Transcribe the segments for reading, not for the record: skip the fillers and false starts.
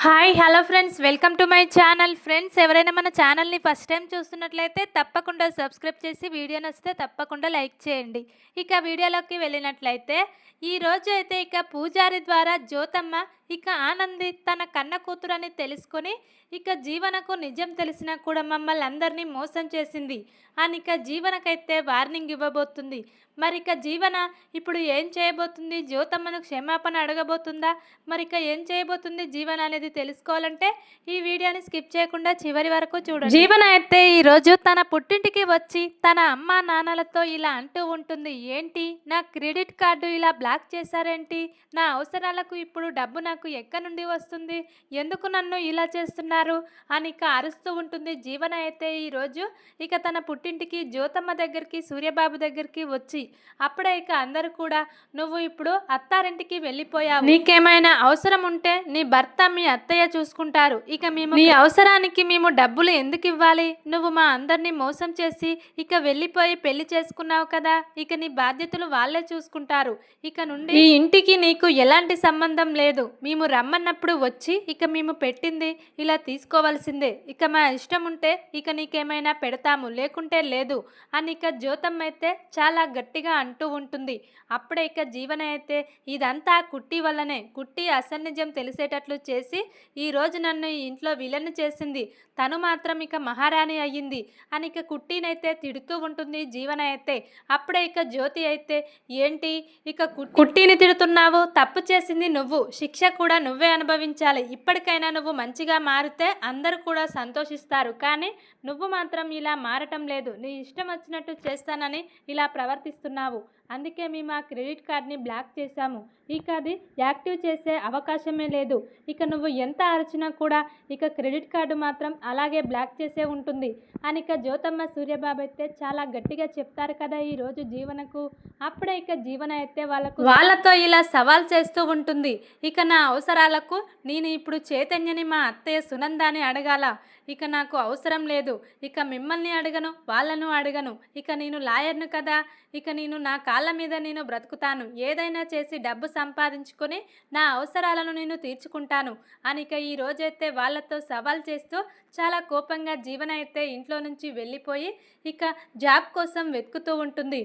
Hi hello friends, welcome to my channel. Friends, ఎవరైనా మన ఛానల్ని ఫస్ట్ టైం చూస్తున్నట్లయితే తప్పకుండా సబ్స్క్రైబ్ చేసి వీడియో నచ్చితే తప్పకుండా లైక్ చేయండి. ఇక వీడియోలోకి వెళ్ళినట్లయితే ఈరోజు అయితే పూజారి ద్వారా జ్యోతమ్మ ఆనంది తన కన్న కూతురని తెలుసుకొని జీవనకు నిజం తెలిసినా కూడా మమ్మల్ని అందరినీ మోసం చేసింది అని జీవనకైతే వార్నింగ్ ఇవ్వబోతుంది. మరి జీవన ఇప్పుడు ఏం చేయబోతుంది? జ్యోతమ్మను క్షమాపణ అడగబోతుందా? మరి ఏం చేయబోతుంది జీవన అనేది తెలుసుకోవాలంటే ఈ వీడియోని స్కిప్ చేయకుండా చివరి వరకు చూడండి. జీవన అయితే ఈరోజు తన పుట్టింటికి వచ్చి తన అమ్మ నాన్నలతో ఇలా అంటూ ఉంటుంది, ఏంటి నా క్రెడిట్ కార్డు ఇలా బ్లాక్ చేశారేంటి? నా అవసరాలకు ఇప్పుడు డబ్బు నాకు ఎక్కడి నుండి వస్తుంది? ఎందుకు నన్ను ఇలా చేస్తున్నారు అని అరుస్తూ ఉంటుంది. జీవన అయితే ఈరోజు తన పుట్టింటికి జ్యోతమ్మ దగ్గరికి సూర్యబాబు దగ్గరికి వచ్చి అప్పుడే అందరూ కూడా నువ్వు ఇప్పుడు అత్తారింటికి వెళ్ళిపోయావు, నీకేమైనా అవసరం ఉంటే నీ భర్త మీ అత్తయ్య చూసుకుంటారు, మేము నీ అవసరానికి మేము డబ్బులు ఎందుకు ఇవ్వాలి? నువ్వు మా అందరినీ మోసం చేసి వెళ్ళిపోయి పెళ్లి చేసుకున్నావు కదా, నీ బాధ్యతలు వాళ్ళే చూసుకుంటారు, నుండి ఈ ఇంటికి నీకు ఎలాంటి సంబంధం లేదు, మేము రమ్మన్నప్పుడు వచ్చి మేము పెట్టింది ఇలా తీసుకోవాల్సిందే, మా ఇష్టం ఉంటే నీకేమైనా పెడతాము, లేకుంటే లేదు అని జ్యోతమ్మ అయితే చాలా గట్టిగా అంటూ ఉంటుంది. అప్పుడే జీవన అయితే ఇదంతా కుట్టి వల్లనే, కుట్టి అసలు నిజం తెలిసేటట్లు చేసి ఈరోజు నన్ను ఈ ఇంట్లో విలన్ చేసింది, తను మాత్రం మహారాణి అయ్యింది అని కుట్టినైతే తిడుతూ ఉంటుంది జీవన అయితే. అప్పుడే జ్యోతి అయితే ఏంటి కుట్టిని తిడుతున్నావు? తప్పు చేసింది నువ్వు, శిక్ష కూడా నువ్వే అనుభవించాలి, ఇప్పటికైనా నువ్వు మంచిగా మారితే అందరూ కూడా సంతోషిస్తారు, కానీ నువ్వు మాత్రం ఇలా మారటం లేదు, నీ ఇష్టం వచ్చినట్టు చేస్తానని ఇలా ప్రవర్తిస్తున్నావు, అందుకే మేము ఆ క్రెడిట్ కార్డ్ని బ్లాక్ చేశాము, అది యాక్టివ్ చేసే అవకాశమే లేదు, నువ్వు ఎంత అరిచినా కూడా క్రెడిట్ కార్డు మాత్రం అలాగే బ్లాక్ చేసే ఉంటుంది అని జ్యోతమ్మ సూర్యబాబు అయితే చాలా గట్టిగా చెప్తారు కదా ఈరోజు జీవనకు. అప్పుడే జీవన అయితే వాళ్ళతో ఇలా సవాల్ చేస్తూ ఉంటుంది, నా అవసరాలకు నేను ఇప్పుడు చైతన్యని మా అత్తయ్య సునందాని అడగాల, నాకు అవసరం లేదు, మిమ్మల్ని అడగను, వాళ్ళను అడగను, నేను లాయర్ను కదా, నేను నా కాళ్ళ మీద నేను బ్రతుకుతాను, ఏదైనా చేసి డబ్బు సంపాదించుకొని నా అవసరాలను నేను తీర్చుకుంటాను అని ఈ రోజైతే వాళ్ళతో సవాల్ చేస్తూ చాలా కోపంగా జీవన అయితే ఇంట్లో నుంచి వెళ్ళిపోయి జాబ్ కోసం వెతుకుతూ ఉంటుంది.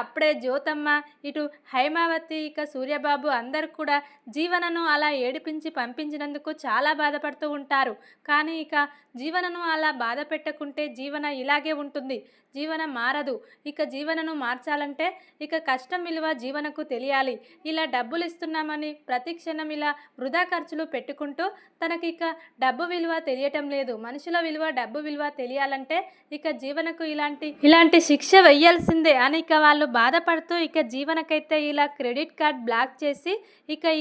అప్పుడే జ్యోతమ్మ, ఇటు హైమావతి, సూర్యబాబు అందరూ కూడా జీవనను అలా ఏడిపించి పంపించినందుకు చాలా బాధపడుతూ ఉంటారు. కానీ జీవనను అలా బాధ పెట్టకుంటే జీవన ఇలాగే ఉంటుంది, జీవన మారదు. జీవనను మార్చాలంటే కష్టం విలువ జీవనకు తెలియాలి. ఇలా డబ్బులు ఇస్తున్నామని ప్రతి క్షణం ఇలా వృధా ఖర్చులు పెట్టుకుంటూ తనకి డబ్బు విలువ తెలియటం లేదు, మనుషుల విలువ డబ్బు విలువ తెలియాలంటే జీవనకు ఇలాంటి శిక్ష వెయ్యాల్సిందే అని వాళ్ళు బాధపడుతూ జీవనకైతే ఇలా క్రెడిట్ కార్డ్ బ్లాక్ చేసి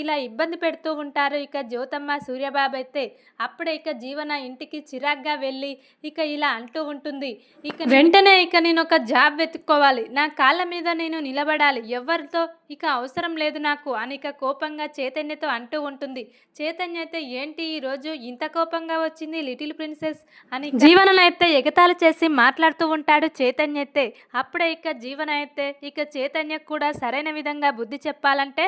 ఇలా ఇబ్బంది పెడుతూ ఉంటారు జ్యోతమ్మ సూర్యబాబు అయితే. అప్పుడే జీవన ఇంటికి చిరాగ్గా వెళ్ళి ఇలా అంటూ ఉంటుంది, వెంటనే నేను ఒక జాబ్ వెతుక్కోవాలి, నా కాళ్ళ మీద నేను నిలబడాలి, ఎవరితో అవసరం లేదు నాకు అని కోపంగా చైతన్యతో అంటూ ఉంటుంది. చైతన్య అయితే ఏంటి ఈరోజు ఇంత కోపంగా వచ్చింది లిటిల్ ప్రిన్సెస్ అని జీవనను అయితే ఎగతాళి చేసి మాట్లాడుతూ ఉంటాడు చైతన్య అయితే. అప్పుడే జీవన అయితే చైతన్యకు కూడా సరైన విధంగా బుద్ధి చెప్పాలంటే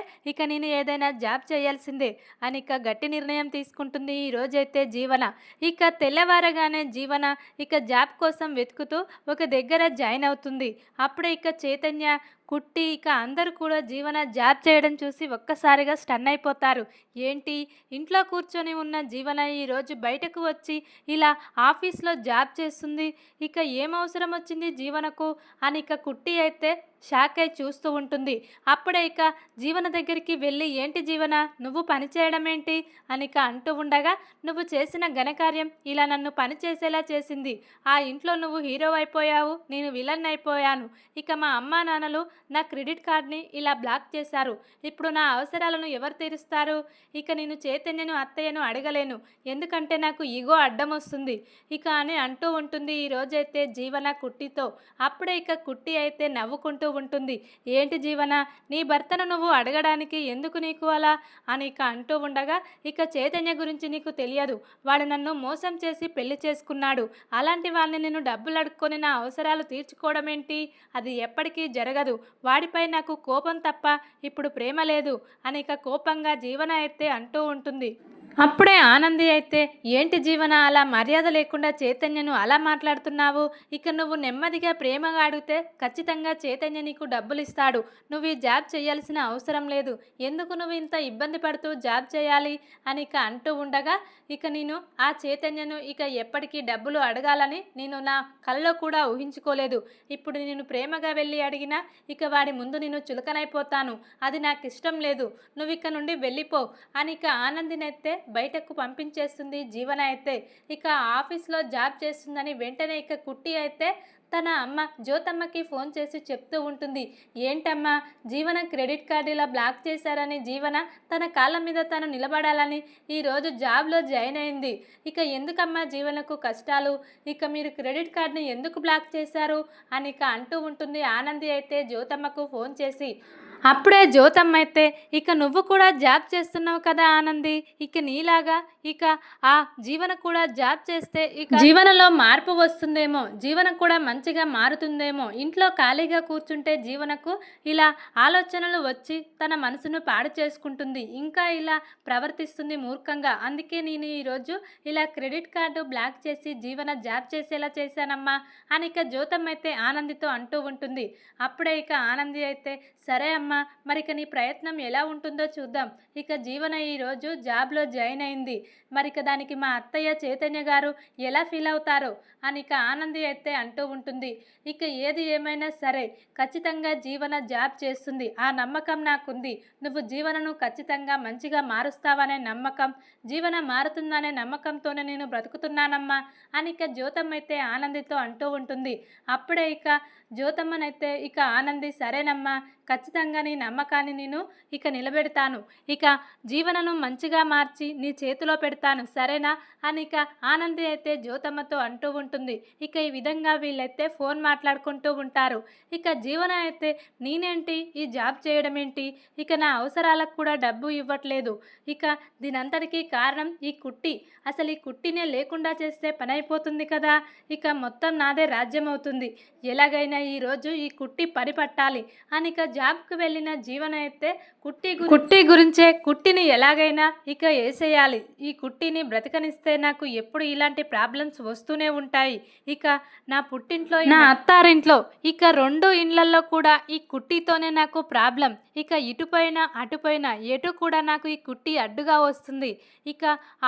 నేను ఏదైనా జాబ్ చేయాల్సిందే అని గట్టి నిర్ణయం తీసుకుంటుంది ఈ రోజైతే జీవన. తెల్లవారగానే జీవన జాబ్ కోసం వెతుకుతూ ఒక దగ్గర జాయిన్ అవుతుంది. అప్పుడే చైతన్య, కుట్టి అందరూ కూడా జీవన జాబ్ చేయడం చూసి ఒక్కసారిగా స్టన్ అయిపోతారు. ఏంటి ఇంట్లో కూర్చొని ఉన్న జీవన ఈరోజు బయటకు వచ్చి ఇలా ఆఫీస్లో జాబ్ చేస్తుంది, ఏం అవసరం వచ్చింది జీవనకు అని కుట్టి అయితే షాక్ అయి చూస్తూ ఉంటుంది. అప్పుడే జీవన దగ్గరికి వెళ్ళి ఏంటి జీవన నువ్వు పని చేయడం ఏంటి అని అంటూ ఉండగా, నువ్వు చేసిన ఘనకార్యం ఇలా నన్ను పని చేసేలా చేసింది, ఆ ఇంట్లో నువ్వు హీరో అయిపోయావు, నేను విలన్ అయిపోయాను, మా అమ్మా నాన్నలు నా క్రెడిట్ కార్డ్ని ఇలా బ్లాక్ చేశారు, ఇప్పుడు నా అవసరాలను ఎవరు తీరుస్తారు? నేను చైతన్యను అత్తయ్యను అడగలేను, ఎందుకంటే నాకు ఈగో అడ్డం వస్తుంది అని అంటూ ఉంటుంది ఈ రోజైతే జీవన కుట్టితో. అప్పుడే కుట్టి అయితే నవ్వుకుంటూ ఉంటుంది, ఏంటి జీవన నీ భర్తను నువ్వు అడగడానికి ఎందుకు నీకు అలా అని అంటూ ఉండగా, చైతన్య గురించి నీకు తెలియదు, వాడు నన్ను మోసం చేసి పెళ్లి చేసుకున్నాడు, అలాంటి వాళ్ళని నేను డబ్బులు అడుక్కొని నా అవసరాలు తీర్చుకోవడం ఏంటి? అది ఎప్పటికీ జరగదు, వాడిపై నాకు కోపం తప్ప ఇప్పుడు ప్రేమ లేదు అని కోపంగా జీవన అయితే అంటూ ఉంటుంది. అప్పుడే ఆనంది అయితే, "ఏంటి జీవన అలా మర్యాద లేకుండా చైతన్యను అలా మాట్లాడుతున్నావు? ఇక నువ్వు నెమ్మదిగా ప్రేమగా అడిగితే ఖచ్చితంగా చైతన్య నీకు డబ్బులిస్తాడు. నువ్వు ఈ జాబ్ చేయాల్సిన అవసరం లేదు. ఎందుకు నువ్వు ఇంత ఇబ్బంది పడుతూ జాబ్ చేయాలి?" అని ఇక అంటూ ఉండగా, ఇక నేను ఆ చైతన్యను ఇక ఎప్పటికీ డబ్బులు అడగాలని నేను నా కలలో కూడా ఊహించుకోలేదు. ఇప్పుడు నేను ప్రేమగా వెళ్ళి అడిగినా ఇక వాడి ముందు నేను చులకనైపోతాను. అది నాకిష్టం లేదు. నువ్విక నుండి వెళ్ళిపో అని ఇక ఆనందినైతే బయటకు పంపించేస్తుంది జీవన అయితే. ఇక ఆఫీస్లో జాబ్ చేస్తుందని వెంటనే ఇక కుట్టి అయితే తన అమ్మ జ్యోతమ్మకి ఫోన్ చేసి చెప్తూ ఉంటుంది. ఏంటమ్మా, జీవన క్రెడిట్ కార్డు ఇలా బ్లాక్ చేశారని జీవన తన కాళ్ళ మీద తను నిలబడాలని ఈరోజు జాబ్లో జాయిన్ అయింది. ఇక ఎందుకమ్మా జీవనకు కష్టాలు? ఇక మీరు క్రెడిట్ కార్డుని ఎందుకు బ్లాక్ చేశారు అని ఇక అంటూ ఉంటుంది ఆనంది అయితే జ్యోతమ్మకు ఫోన్ చేసి. అప్పుడే జ్యోతమ్మ అయితే, ఇక నువ్వు కూడా జాబ్ చేస్తున్నావు కదా ఆనంది, ఇక నీలాగా ఇక ఆ జీవన కూడా జాబ్ చేస్తే ఇక జీవనలో మార్పు వస్తుందేమో, జీవన కూడా మంచిగా మారుతుందేమో. ఇంట్లో ఖాళీగా కూర్చుంటే జీవనకు ఇలా ఆలోచనలు వచ్చి తన మనసును పాడు చేసుకుంటుంది, ఇంకా ఇలా ప్రవర్తిస్తుంది మూర్ఖంగా. అందుకే నేను ఈరోజు ఇలా క్రెడిట్ కార్డు బ్లాక్ చేసి జీవన జాబ్ చేసేలా చేశానమ్మా అని ఇక జ్యోతమ్మ అయితే ఆనందితో అంటూ ఉంటుంది. అప్పుడే ఇక ఆనంది అయితే, సరే అమ్మా, మరిక నీ ప్రయత్నం ఎలా ఉంటుందో చూద్దాం. ఇక జీవన ఈరోజు జాబ్లో జాయిన్ అయింది, మరిక దానికి మా అత్తయ్య చైతన్య గారు ఎలా ఫీల్ అవుతారో అని ఇక ఆనంది అయితే అంటూ ఉంటుంది. ఇక ఏది ఏమైనా సరే ఖచ్చితంగా జీవన జాబ్ చేస్తుంది, ఆ నమ్మకం నాకుంది. నువ్వు జీవనను ఖచ్చితంగా మంచిగా మారుస్తావనే నమ్మకం, జీవన మారుతుందనే నమ్మకంతోనే నేను బ్రతుకుతున్నానమ్మా అని ఇక జ్యోతమ్మ అయితే ఆనందితో అంటూ ఉంటుంది. అప్పుడే ఇక జ్యోతమ్మనైతే ఇక ఆనంది, సరేనమ్మా, ఖచ్చితంగా నీ నమ్మకాన్ని నేను ఇక నిలబెడతాను, ఇక జీవనను మంచిగా మార్చి నీ చేతిలో పెడతాను, సరేనా అని ఇక ఆనంది అయితే జ్యోతమ్మతో అంటూ ఉంటుంది. ఇక ఈ విధంగా వీళ్ళైతే ఫోన్ మాట్లాడుకుంటూ ఉంటారు. ఇక జీవన అయితే, నేనేంటి ఈ జాబ్ చేయడం ఏంటి, ఇక నా అవసరాలకు కూడా డబ్బు ఇవ్వట్లేదు, ఇక దీనంతటికీ కారణం ఈ కుట్టి, అసలు ఈ కుట్టినే లేకుండా చేస్తే పని అయిపోతుంది కదా, ఇక మొత్తం నాదే రాజ్యం అవుతుంది, ఎలాగైనా ఈరోజు ఈ కుట్టి పని పట్టాలి అని ఇక జాబ్కి వెళ్ళిన జీవన అయితే కుట్టి గురించే, కుట్టిని ఎలాగైనా ఇక వేసేయాలి, ఈ కుట్టిని బ్రతకనిస్తే నాకు ఎప్పుడు ఇలాంటి ప్రాబ్లమ్స్ వస్తూనే ఉంటాయి, ఇక నా పుట్టింట్లో నా అత్తారింట్లో ఇక రెండు ఇండ్లల్లో కూడా ఈ కుట్టితోనే నాకు ప్రాబ్లం, ఇక ఇటుపైన అటుపైన ఎటు కూడా నాకు ఈ కుట్టి అడ్డుగా వస్తుంది, ఇక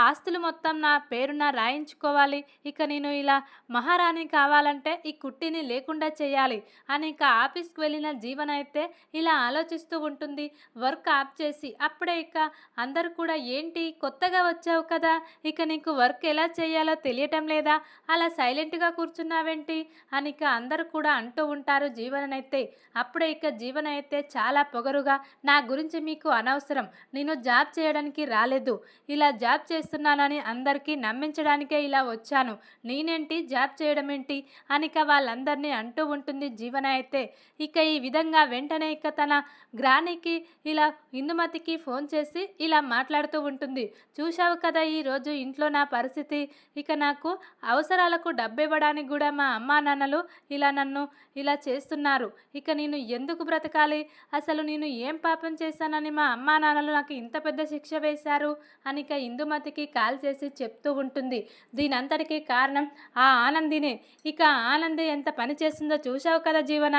ఆస్తులు మొత్తం నా పేరున రాయించుకోవాలి, ఇక నేను ఇలా మహారాణి కావాలంటే ఈ కుట్టిని లేకుండా చేయాలి అని ఇక ఆఫీస్కి వెళ్ళిన జీవన అయితే ఇలా ఆలోచిస్తూ ఉంటుంది వర్క్ ఆఫ్ చేసి. అప్పుడే ఇక అందరూ కూడా, ఏంటి కొత్తగా వచ్చావు కదా, ఇక నీకు వర్క్ ఎలా చేయాలో తెలియటం లేదా, అలా సైలెంట్గా కూర్చున్నావేంటి అని ఇక అందరూ కూడా అంటూ ఉంటారు జీవననైతే. అప్పుడే ఇక జీవన అయితే చాలా పొగరుగా, నా గురించి మీకు అనవసరం, నేను జాబ్ చేయడానికి రాలేదు, ఇలా జాబ్ చేస్తున్నానని అందరికీ నమ్మించడానికే ఇలా వచ్చాను, నేనేంటి జాబ్ చేయడం ఏంటి అని ఇక వాళ్ళందరినీ అంటూ ఉంటుంది జీవన అయితే. ఇక ఈ విధంగా వెంటనే ఇక తన గ్రానికి ఇలా ఇందుమతికి ఫోన్ చేసి ఇలా మాట్లాడుతూ ఉంటుంది. చూశావు కదా ఈరోజు ఇంట్లో నా పరిస్థితి, ఇక నాకు అవసరాలకు డబ్బు ఇవ్వడానికి కూడా మా అమ్మా నాన్నలు ఇలా నన్ను ఇలా చేస్తున్నారు, ఇక నేను ఎందుకు బ్రతకాలి, అసలు నేను ఏం పాపం చేశానని మా అమ్మా నాన్నలు నాకు ఇంత పెద్ద శిక్ష వేశారు అని ఇక ఇందుమతికి కాల్ చేసి చెప్తూ ఉంటుంది. దీనంతటికీ కారణం ఆ ఆనందినే, ఇక ఆనంది ఎంత పని చేస్తుందో చూశావు కదా జీవన,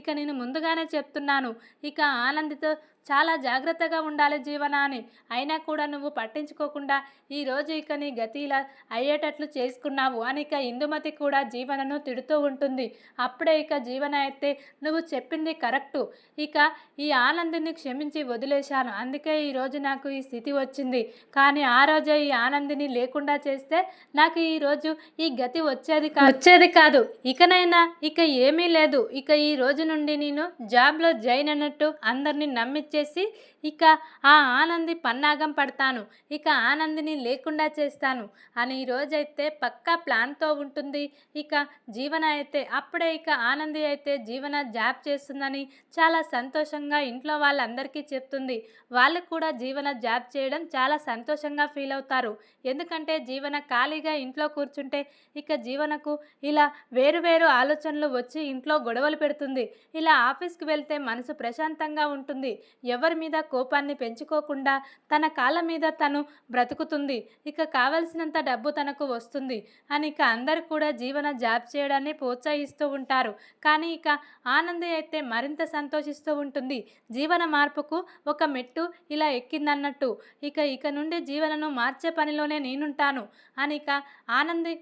ఇక నేను ముందుగానే చెప్తున్నాను, ఇక ఆనందితో చాలా జాగ్రత్తగా ఉండాలి జీవన అని, అయినా కూడా నువ్వు పట్టించుకోకుండా ఈరోజు ఇక నీ గతి ఇలా అయ్యేటట్లు చేసుకున్నావు అని ఇక ఇందుమతి కూడా జీవనను తిడుతూ ఉంటుంది. అప్పుడే ఇక జీవన అయితే, నువ్వు చెప్పింది కరెక్టు, ఇక ఈ ఆనందిని క్షమించి వదిలేశాను, అందుకే ఈరోజు నాకు ఈ స్థితి వచ్చింది, కానీ ఆ రోజే ఈ ఆనందిని లేకుండా చేస్తే నాకు ఈరోజు ఈ గతి వచ్చేది కాదు, ఇకనైనా ఇక ఏమీ లేదు, ఇక ఈ రోజు నుండి నేను జాబ్లో జాయిన్ అన్నట్టు అందరినీ నమ్మించేసి ఇక ఆ ఆనంది పన్నాగం పడతాను, ఇక ఆనందిని లేకుండా చేస్తాను అని ఈరోజైతే పక్కా ప్లాన్తో ఉంటుంది ఇక జీవన అయితే. అప్పుడే ఇక ఆనంది అయితే జీవన జాబ్ చేస్తుందని చాలా సంతోషంగా ఇంట్లో వాళ్ళందరికీ చెప్తుంది. వాళ్ళు కూడా జీవన జాబ్ చేయడం చాలా సంతోషంగా ఫీల్ అవుతారు, ఎందుకంటే జీవన ఖాళీగా ఇంట్లో కూర్చుంటే ఇక జీవనకు ఇలా వేరు ఆలోచనలు వచ్చి ఇంట్లో గొడవలు పెడుతుంది, ఇలా ఆఫీస్కి వెళ్తే మనసు ప్రశాంతంగా ఉంటుంది, ఎవరి మీద కోపాన్ని పెంచుకోకుండా తన కాళ్ళ మీద తను బ్రతుకుతుంది. ఇక కావలసినంత డబ్బు తనకు వస్తుంది అని ఇక అందరూ కూడా జీవన జాబ్ చేయడాన్ని ప్రోత్సహిస్తూ ఉంటారు. కానీ ఇక ఆనంది అయితే మరింత సంతోషిస్తూ ఉంటుంది. జీవన మార్పుకు ఒక మెట్టు ఇలా ఎక్కిందన్నట్టు. ఇక నుండి జీవనను మార్చే పనిలోనే నేనుంటాను అని ఇక ఆనంది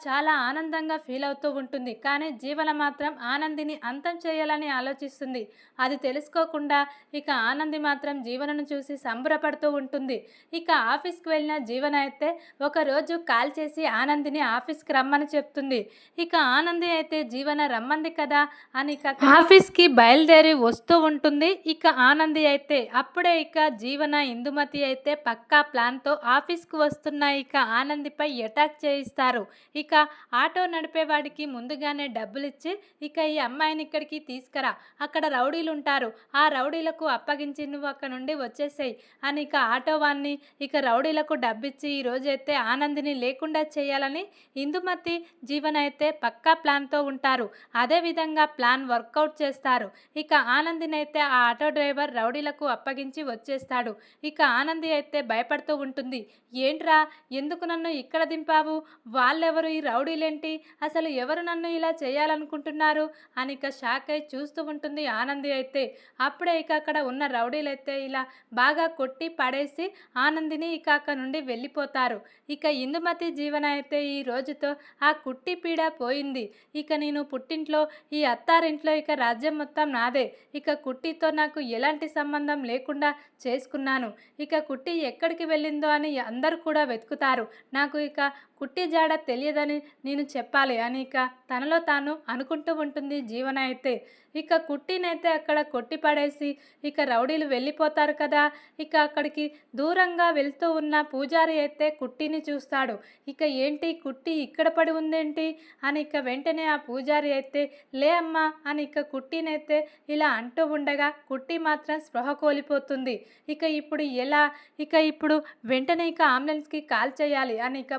చాలా ఆనందంగా ఫీల్ అవుతూ ఉంటుంది. కానీ జీవన మాత్రం ఆనందిని అంతం చేయాలని ఆలోచిస్తుంది. అది తెలుసుకోకుండా ఇక ఆనంది మాత్రం జీవనను చూసి సంబరపడుతూ ఉంటుంది. ఇక ఆఫీస్కి వెళ్ళిన జీవన అయితే ఒకరోజు కాల్ చేసి ఆనందిని ఆఫీస్కి రమ్మని చెప్తుంది. ఇక ఆనంది అయితే జీవన రమ్మంది కదా అని ఇక ఆఫీస్కి బయలుదేరి వస్తూ ఉంటుంది. ఇక ఆనంది అయితే అప్పుడే ఇక జీవన ఇందుమతి అయితే పక్కా ప్లాన్తో ఆఫీస్కి వస్తున్న ఇక ఆనందిపై అటాక్ చేయిస్తారు. ఇక ఆటో నడిపేవాడికి ముందుగానే డబ్బులిచ్చి ఇక ఈ అమ్మాయిని ఇక్కడికి తీసుకురా, అక్కడ రౌడీలు ఉంటారు, ఆ రౌడీలకు అప్పగించి నువ్వు అక్కడ నుండి వచ్చేసేయి అని ఇక ఆటో వాన్ని ఇక రౌడీలకు డబ్బిచ్చి ఈరోజైతే ఆనందిని లేకుండా చేయాలని ఇందుమతి జీవన అయితే పక్కా ప్లాన్తో ఉంటారు. అదేవిధంగా ప్లాన్ వర్కౌట్ చేస్తారు. ఇక ఆనందిని అయితే ఆ ఆటో డ్రైవర్ రౌడీలకు అప్పగించి వచ్చేస్తాడు. ఇక ఆనంది అయితే భయపడుతూ ఉంటుంది. ఏంట్రా, ఎందుకు నన్ను ఇక్కడ దింపావు, వాళ్ళెవరు, ఈ రౌడీలేంటి, అసలు ఎవరు నన్ను ఇలా చేయాలనుకుంటున్నారు అని ఇక షాక్ అయి చూస్తూ ఉంటుంది ఆనంది అయితే. అప్పుడే ఇక అక్కడ ఉన్న రౌడీలైతే ఇలా బాగా కొట్టి పడేసి ఆనందిని ఇక అక్కడ నుండి వెళ్ళిపోతారు. ఇక ఇందుమతి జీవన అయితే ఈ రోజుతో ఆ కుట్టి పీడ పోయింది. ఇక నేను పుట్టింట్లో ఈ అత్తారింట్లో ఇక రాజ్యం మొత్తం నాదే. ఇక కుట్టితో నాకు ఎలాంటి సంబంధం లేకుండా చేసుకున్నాను. ఇక కుట్టి ఎక్కడికి వెళ్ళిందో అని అందరూ కూడా వెతుకుతారు. నాకు ఇక కుట్టి జాడ తెలియదని నేను చెప్పాలి అని ఇక తనలో తాను అనుకుంటూ ఉంటుంది జీవన అయితే. ఇక కుట్టినైతే అక్కడ కొట్టి పడేసి ఇక రౌడీలు వెళ్ళిపోతారు కదా. ఇక అక్కడికి దూరంగా వెళ్తూ ఉన్న పూజారి అయితే కుట్టిని చూస్తాడు. ఇక ఏంటి కుట్టి ఇక్కడ పడి ఉందేంటి అని ఇక వెంటనే ఆ పూజారి అయితే లే అమ్మా అని ఇక కుట్టినైతే ఇలా అంటూ ఉండగా కుట్టి మాత్రం స్పృహ కోల్పోతుంది. ఇక ఇప్పుడు ఎలా, ఇక ఇప్పుడు వెంటనే ఇక అంబులెన్స్కి కాల్ చేయాలి అని ఇక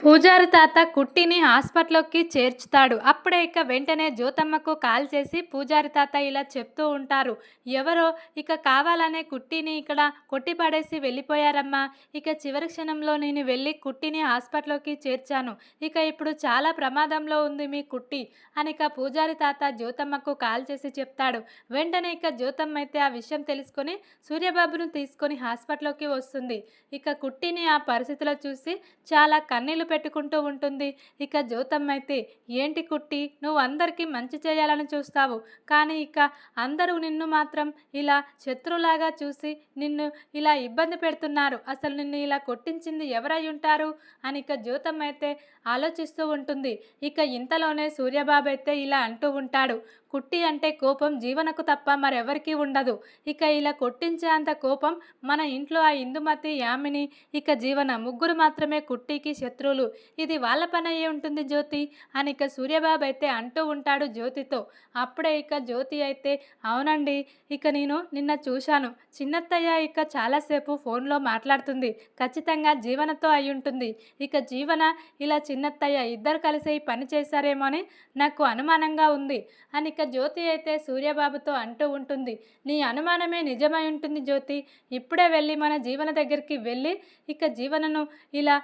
పూజారి తాత కుట్టిని హాస్పిటల్లోకి చేర్చుతాడు. అప్పుడే ఇక వెంటనే జ్యోతమ్మకు కాల్ చేసి పూజారి తాత ఇలా చెప్తూ ఉంటారు. ఎవరో ఇక కావాలనే కుట్టిని ఇక్కడ కొట్టి పడేసి వెళ్ళిపోయారమ్మా. ఇక చివరి క్షణంలో నేను వెళ్ళి కుట్టిని హాస్పిటల్లోకి చేర్చాను. ఇక ఇప్పుడు చాలా ప్రమాదంలో ఉంది మీ కుట్టి అని ఇక పూజారి తాత జ్యోతమ్మకు కాల్ చేసి చెప్తాడు. వెంటనే ఇక జ్యోతమ్మ అయితే ఆ విషయం తెలుసుకొని సూర్యబాబును తీసుకొని హాస్పిటల్లోకి వస్తుంది. ఇక కుట్టిని ఆ పరిస్థితిలో చూసి చాలా కన్నీళ్లు పెట్టుకుంటూ ఉంటుంది. ఇక జ్యోతమ్మ అయితే ఏంటి కుట్టి, నువ్వు అందరికీ మంచి చేయాలని చూస్తావు, కానీ ఇక అందరూ నిన్ను మాత్రం ఇలా శత్రులాగా చూసి నిన్ను ఇలా ఇబ్బంది పెడుతున్నారు, అసలు నిన్ను ఇలా కొట్టించింది ఎవరై ఉంటారు అని ఇక జ్యోతమ్మ అయితే ఆలోచిస్తూ ఉంటుంది. ఇక ఇంతలోనే సూర్యబాబు అయితే ఇలా అంటూ ఉంటాడు. కుట్టి అంటే కోపం జీవనకు తప్ప మరెవరికి ఉండదు. ఇక ఇలా కొట్టించే అంత కోపం మన ఇంట్లో ఆ ఇందుమతి, యామిని, ఇక జీవన ముగ్గురు మాత్రమే కుట్టికి శత్రువులు. ఇది వాళ్ళ పని అయ్యే ఉంటుంది జ్యోతి అని ఇక సూర్యబాబు అయితే అంటూ ఉంటాడు జ్యోతితో. అప్పుడే ఇక జ్యోతి అయితే అవునండి, ఇక నేను నిన్న చూశాను, చిన్నత్తయ్య ఇక చాలాసేపు ఫోన్లో మాట్లాడుతుంది, ఖచ్చితంగా జీవనతో అయి ఉంటుంది. ఇక జీవన ఇలా చిన్నత్తయ్య ఇద్దరు కలిసి ఈ పని చేశారేమో అని నాకు అనుమానంగా ఉంది అని ఇక జ్యోతి అయితే సూర్యబాబుతో అంటూ ఉంటుంది. నీ అనుమానమే నిజమై ఉంటుంది జ్యోతి, ఇప్పుడే వెళ్ళి మన జీవన దగ్గరికి వెళ్ళి ఇక జీవనను ఇలా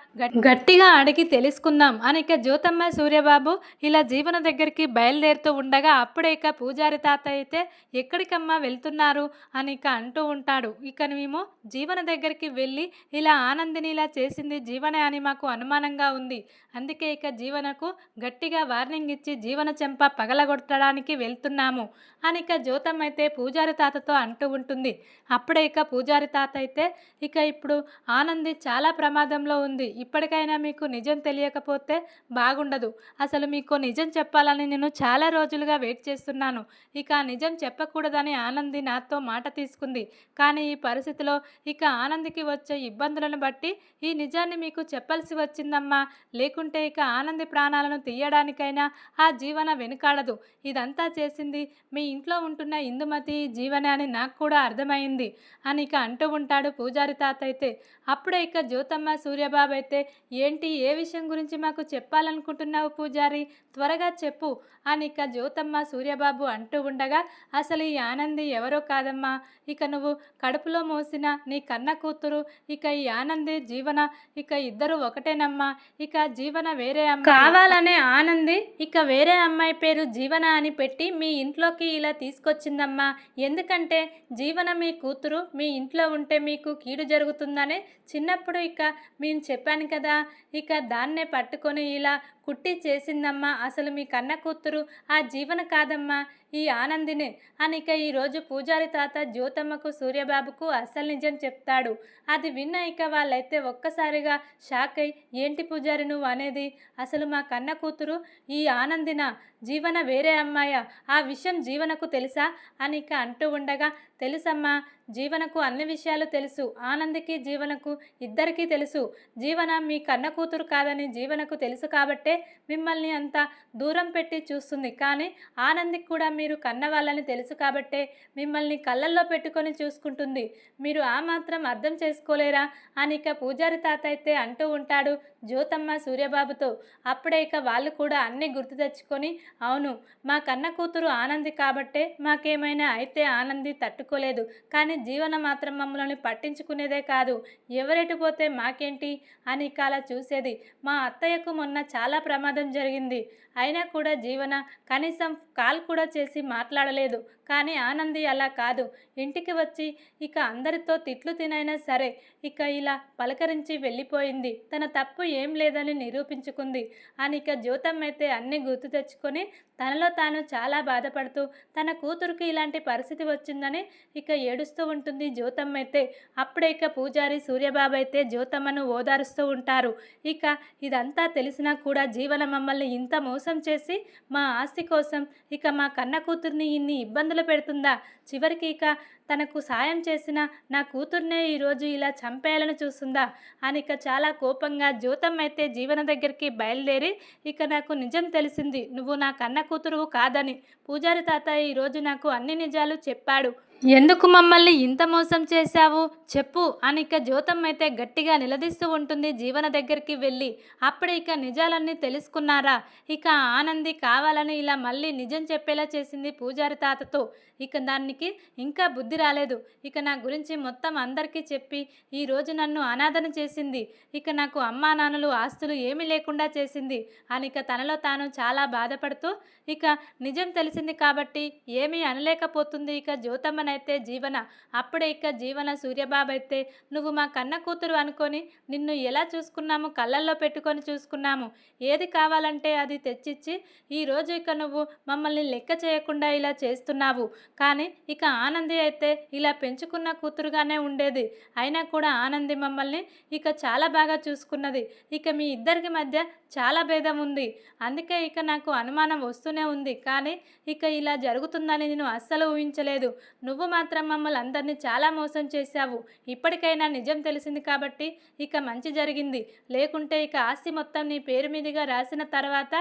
గట్టిగా అడిగి తెలుసుకుందాం అని ఇక జ్యోతమ్మ సూర్యబాబు ఇలా జీవన దగ్గరికి బయలుదేరుతూ ఉండగా అప్పుడే ఇక పూజారి తాత అయితే ఎక్కడికమ్మా వెళ్తున్నారు అని ఇక అంటూ ఉంటాడు. ఇక మేము జీవన దగ్గరికి వెళ్ళి ఇలా ఆనందిని ఇలా చేసింది జీవనే అని మాకు అనుమానంగా ఉంది, అందుకే ఇక జీవనకు గట్టిగా వార్నింగ్ ఇచ్చి జీవన చెంప పగలగొట్టడానికి వెళ్తున్నాము అని ఇక జ్యోతమ్మ అయితే పూజారి తాతతో అంటూ ఉంటుంది. అప్పుడే ఇక పూజారి తాత అయితే ఇక ఇప్పుడు ఆనంది చాలా ప్రమాదంలో ఉంది, ఇప్పటికైనా మీకు నిజం తెలియకపోతే బాగుండదు, అసలు మీకు నిజం చెప్పాలని నేను చాలా రోజులుగా వెయిట్ చేస్తున్నాను, ఇక నిజం చెప్పకూడదని ఆనంది నాతో మాట తీసుకుంది, కానీ ఈ పరిస్థితిలో ఇక ఆనందికి వచ్చే ఇబ్బందులను బట్టి ఈ నిజాన్ని మీకు చెప్పాల్సి వచ్చిందమ్మా, లేకుంటే ఇక ఆనంది ప్రాణాలను తీయడానికైనా ఆ జీవన వెనుకాడదు, ఇదంతా చేసింది మీ ఇంట్లో ఉంటున్న ఇందుమతి జీవన అని నాకు కూడా అర్థమైంది అని ఇక అంటూ ఉంటాడు పూజారి తాత అయితే. అప్పుడే ఇక జ్యోతమ్మ సూర్యబాబు అయితే, ఏంటి, ఏ విషయం గురించి మాకు చెప్పాలనుకుంటున్నావు పూజారి, త్వరగా చెప్పు అని ఇక జ్యోతమ్మ సూర్యబాబు అంటూ ఉండగా, అసలు ఈ ఆనంది ఎవరో కాదమ్మా, ఇక నువ్వు కడుపులో మోసిన నీ కన్న కూతురు, ఇక ఈ ఆనంది జీవన ఇక ఇద్దరు ఒకటేనమ్మా. ఇక జీవన వేరే అమ్మాయి కావాలనే ఆనంది ఇక వేరే అమ్మాయి పేరు జీవన అని పెట్టి మీ ఇంట్లోకి ఇలా తీసుకొచ్చిందమ్మా. ఎందుకంటే జీవన మీ కూతురు మీ ఇంట్లో ఉంటే మీకు కీడు జరుగుతుందని చిన్నప్పుడు ఇక మేము చెప్పాను కదా, ఇక దాన్నే పట్టుకొని ఇలా కుట్టి చేసిందమ్మా. అసలు మీ కన్న కూతురు ఆ జీవన కాదమ్మా, ఈ ఆనందినే అని ఇక ఈరోజు పూజారి తాత జ్యోతమ్మకు సూర్యబాబుకు అసలు నిజం చెప్తాడు. అది విన్న ఇక వాళ్ళైతే ఒక్కసారిగా షాక్ అయి, ఏంటి పూజారి నువ్వు అనేది, అసలు మా కన్న కూతురు ఈ ఆనందిన, జీవన వేరే అమ్మాయ, ఆ విషయం జీవనకు తెలుసా అని ఇక అంటూ ఉండగా, తెలుసమ్మా, జీవనకు అన్ని విషయాలు తెలుసు, ఆనందికి జీవనకు ఇద్దరికీ తెలుసు. జీవన మీ కన్న కూతురు కాదని జీవనకు తెలుసు కాబట్టే మిమ్మల్ని అంత దూరం పెట్టి చూస్తుంది. కానీ ఆనందికి కూడా మీరు కన్న వాళ్ళని తెలుసు కాబట్టే మిమ్మల్ని కళ్ళల్లో పెట్టుకొని చూసుకుంటుంది. మీరు ఆ మాత్రం అర్థం చేసుకోలేరా అని ఇక పూజారి తాత అయితే అంటూ ఉంటాడు జ్యోతమ్మ సూర్యబాబుతో. అప్పుడే ఇక వాళ్ళు కూడా అన్నీ గుర్తు తెచ్చుకొని, అవును, మా కన్న కూతురు ఆనంది కాబట్టే మాకేమైనా అయితే ఆనంది తట్టుకోలేదు, కానీ జీవన మాత్రం మమ్మల్ని పట్టించుకునేదే కాదు, ఎవరెటు పోతే మాకేంటి అని ఇక అలా చూసేది. మా అత్తయ్యకు మొన్న చాలా ప్రమాదం జరిగింది, అయినా కూడా జీవన కనీసం కాల్ కూడా చేసి మాట్లాడలేదు. కానీ ఆనంది అలా కాదు, ఇంటికి వచ్చి ఇక అందరితో తిట్లు తినైనా సరే ఇక ఇలా పలకరించి వెళ్ళిపోయింది, తన తప్పు ఏం లేదని నిరూపించుకుంది అని ఇక జ్యోతమ్మ అయితే అన్నీ గుర్తు తెచ్చుకొని తనలో తాను చాలా బాధపడుతూ తన కూతురికి ఇలాంటి పరిస్థితి వచ్చిందని ఇక ఏడుస్తూ ఉంటుంది జ్యోతమ్మ అయితే. అప్పుడే ఇక పూజారి సూర్యబాబు అయితే జ్యోతమ్మను ఓదారుస్తూ ఉంటారు. ఇక ఇదంతా తెలిసినా కూడా జీవన మమ్మల్ని ఇంత మోసం చేసి మా ఆస్తి కోసం ఇక మా కన్న కూతుర్ని ఇన్ని ఇబ్బందులు పెడుతుందా, చివరికి ఇక తనకు సాయం చేసిన నా కూతుర్నే ఈరోజు ఇలా చంపేయాలని చూస్తుందా అని ఇక చాలా కోపంగా జ్యోతమ్మ అయితే జీవన దగ్గరికి బయలుదేరి, ఇక నాకు నిజం తెలిసింది, నువ్వు నా కన్న కూతురు కాదని పూజారి తాత ఈరోజు నాకు అన్ని నిజాలు చెప్పాడు, ఎందుకు మమ్మల్ని ఇంత మోసం చేశావు చెప్పు అని ఇక జ్యోతమ్మ అయితే గట్టిగా నిలదీస్తూ ఉంటుంది జీవన దగ్గరికి వెళ్ళి. అప్పుడే ఇక నిజాలన్నీ తెలుసుకున్నారా, ఇక ఆనంది కావాలని ఇలా మళ్ళీ నిజం చెప్పేలా చేసింది పూజారి తాతతో. ఇక దానికి ఇంకా బుద్ధి రాలేదు, ఇక నా గురించి మొత్తం అందరికీ చెప్పి ఈరోజు నన్ను అనాథన చేసింది, ఇక నాకు అమ్మా నాన్నలు ఆస్తులు ఏమీ లేకుండా చేసింది అని ఇక తనలో తాను చాలా బాధపడుతూ, ఇక నిజం తెలిసింది కాబట్టి ఏమీ అనలేకపోతుంది ఇక జ్యోతమ్మనైతే జీవన. అప్పుడే ఇక జీవన సూర్యబాబు అయితే, నువ్వు మా కన్న కూతురు అనుకొని నిన్ను ఎలా చూసుకున్నాము, కళ్ళల్లో పెట్టుకొని చూసుకున్నాము, ఏది కావాలంటే అది తెచ్చిచ్చి ఈరోజు ఇక నువ్వు మమ్మల్ని లెక్క చేయకుండా ఇలా చేస్తున్నావు. కానీ ఇక ఆనంది అయితే ఇలా పెంచుకున్న కూతురుగానే ఉండేది, అయినా కూడా ఆనంది మమ్మల్ని ఇక చాలా బాగా చూసుకున్నది, ఇక మీ ఇద్దరికి మధ్య చాలా భేదం ఉంది, అందుకే ఇక నాకు అనుమానం వస్తూనే ఉంది, కానీ ఇక ఇలా జరుగుతుందని నేను అస్సలు ఊహించలేదు. నువ్వు మాత్రం మమ్మల్ని అందరినీ చాలా మోసం చేశావు, ఇప్పటికైనా నిజం తెలిసింది కాబట్టి ఇక మంచి జరిగింది, లేకుంటే ఇక ఆస్తి మొత్తం నీ పేరు మీదుగా రాసిన తర్వాత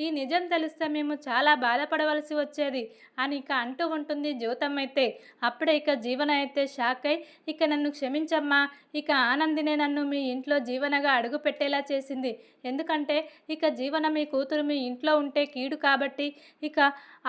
ఈ నిజం తెలిస్తే మేము చాలా బాధపడవలసి వచ్చేది అని ఇక అంటూ ఉంటుంది జ్యోతమ్మ అయితే. అప్పుడే ఇక జీవన అయితే షాక్ అయి, ఇక నన్ను క్షమించమ్మా, ఇక ఆనందినే నన్ను మీ ఇంట్లో జీవనగా అడుగు పెట్టేలా చేసింది, ఎందుకంటే ఇక జీవన మీ కూతురు మీ ఇంట్లో ఉంటే కీడు కాబట్టి ఇక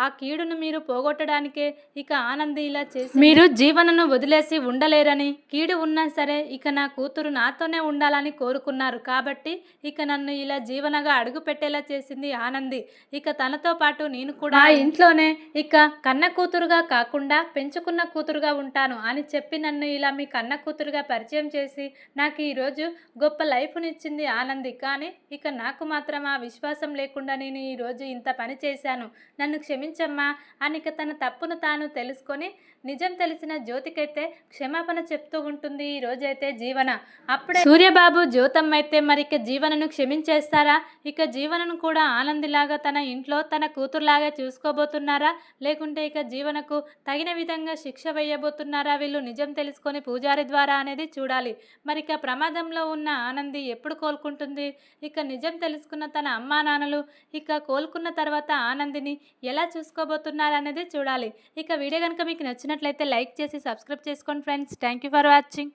ఆ కీడును మీరు పోగొట్టడానికే ఇక ఆనంది ఇలా చేసి, మీరు జీవనను వదిలేసి ఉండలేరని, కీడు ఉన్నా సరే ఇక నా కూతురు నాతోనే ఉండాలని కోరుకున్నారు కాబట్టి ఇక నన్ను ఇలా జీవనగా అడుగు పెట్టేలా చేసింది ఆనంది, ఇక తనతో పాటు నేను కూడా ఆ ఇంట్లోనే ఇక కన్న కూతురుగా కాకుండా పెంచుకున్న కూతురుగా ఉంటాను అని చెప్పి నన్ను ఇలా మీ కన్న కూతురుగా పరిచయం చేసి నాకు ఈరోజు గొప్ప లైఫ్నిచ్చింది ఆనంది. కానీ ఇక నాకు మాత్రం ఆ విశ్వాసం లేకుండా నేను ఈరోజు ఇంత పని చేశాను, నన్ను క్షమించమ్మా అని ఇక తన తప్పును తాను తెలుసుకొని నిజం తెలిసిన జ్యోతికైతే క్షమాపణ చెప్తూ ఉంటుంది ఈ రోజైతే జీవన. అప్పుడే సూర్యబాబు జ్యోతమ్మ అయితే మరి ఇక జీవనను క్షమించేస్తారా, ఇక జీవనను కూడా ఆనందిలాగా తన ఇంట్లో తన కూతురులాగా చూసుకోబోతున్నారా, లేకుంటే ఇక జీవనకు తగిన విధంగా శిక్ష వేయబోతున్నారా వీళ్ళు నిజం తెలుసుకొని పూజారి ద్వారా అనేది చూడాలి. మరి ఇక ప్రమాదంలో ఉన్న ఆనంది ఎప్పుడు కోలుకుంటుంది? ఇక నిజం తెలుసుకున్న తన అమ్మా నాన్నలు ఇక కోలుకున్న తర్వాత ఆనందిని ఎలా చూసుకోబోతున్నారనేది చూడాలి. ఇక వీడియో కనుక మీకు నచ్చినట్లయితే లైక్ చేసి సబ్స్క్రైబ్ చేసుకోండి friends. Thank you for watching.